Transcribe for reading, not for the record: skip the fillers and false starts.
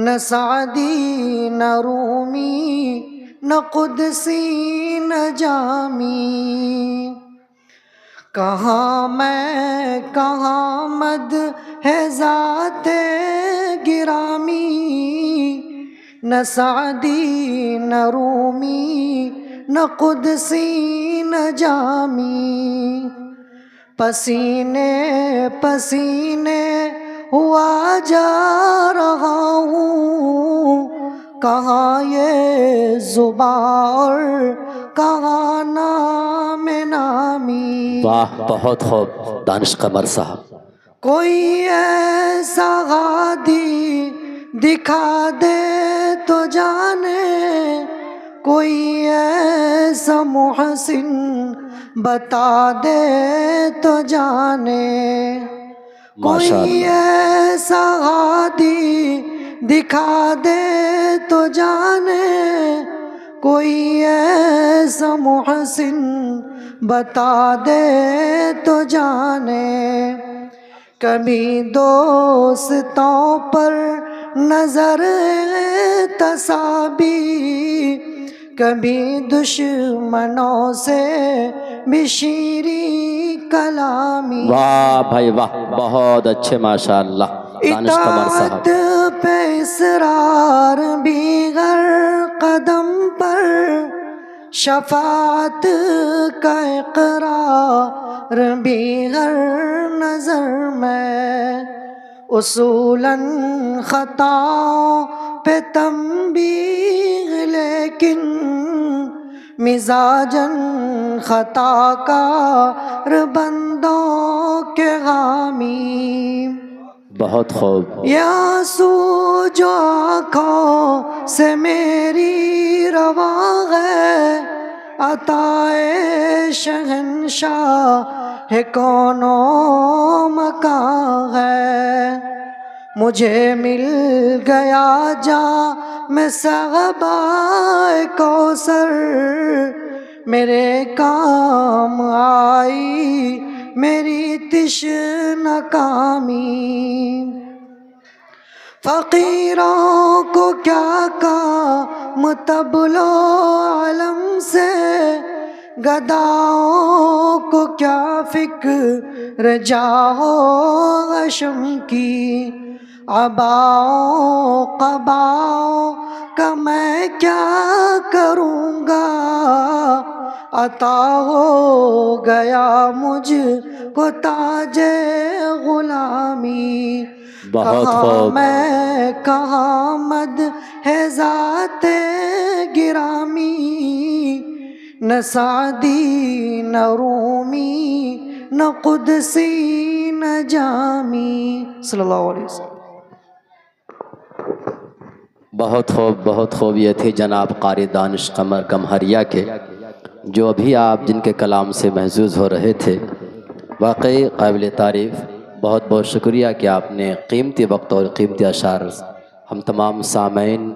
نہ سعدی نہ رومی نہ قدسی نہ جامی، کہاں میں کہاں مد ہے ذات گرامی، نہ سعدی نہ رومی نہ قدسی نہ جامی، پسینے پسینے ہوا جا رہا ہوں، کہاں یہ زباں اور کہاں نام نامی۔ واہ، بہت خوب دانش قمر صاحب۔ کوئی ایسا ہادی دکھا دے تو جانے، کوئی ایسا محسن بتا دے تو جانے، کوئی ایسا ہادی دکھا دے تو جانے، کوئی ایسا محسن بتا دے تو جانے، کبھی دوستوں پر نظر تصابی، کبھی دشمنوں سے بھی شیریں کلامی۔ واہ بھائی واہ، بہت اچھے، ماشاءاللہ دانش قمر صاحب۔ اطاعت پہ اصرار بھی ہر قدم پر، شفاعت کا اقرار بھی ہر نظر میں، اصولاً خطاؤں پہ تنبیہ لیکن مزاجاً خطا کار بندوں کے حامی۔ بہت خوب۔ یا سو جو آنکھوں سے میری رواں ہے، عطائے شہنشاہ ہے کون و مکان ہے، مجھے مل گیا جام صحبائے کوثر، میرے کام آئی میری تشنہ کامی، فقیروں کو کیا کام طبل و علم سے، گداؤں کو کیا فکر جاہ و حشم کی، عباؤں قباؤں کا میں کیا کروں گا، عطا ہو گیا مجھ کو تاج غلامی، کہاں میں کہاں مد ہے ذات گرامی، نہ سعدی نہ رومی نہ قدسی نہ جامی، صلی اللہ علیہ وسلم۔ بہت خوب، بہت خوب۔ یہ تھے جناب قاری دانش قمر گمہریہ کے، جو ابھی آپ جن کے کلام سے محظوظ ہو رہے تھے۔ واقعی قابل تعریف، بہت بہت شکریہ کہ آپ نے قیمتی وقت اور قیمتی اشعار ہم تمام سامعین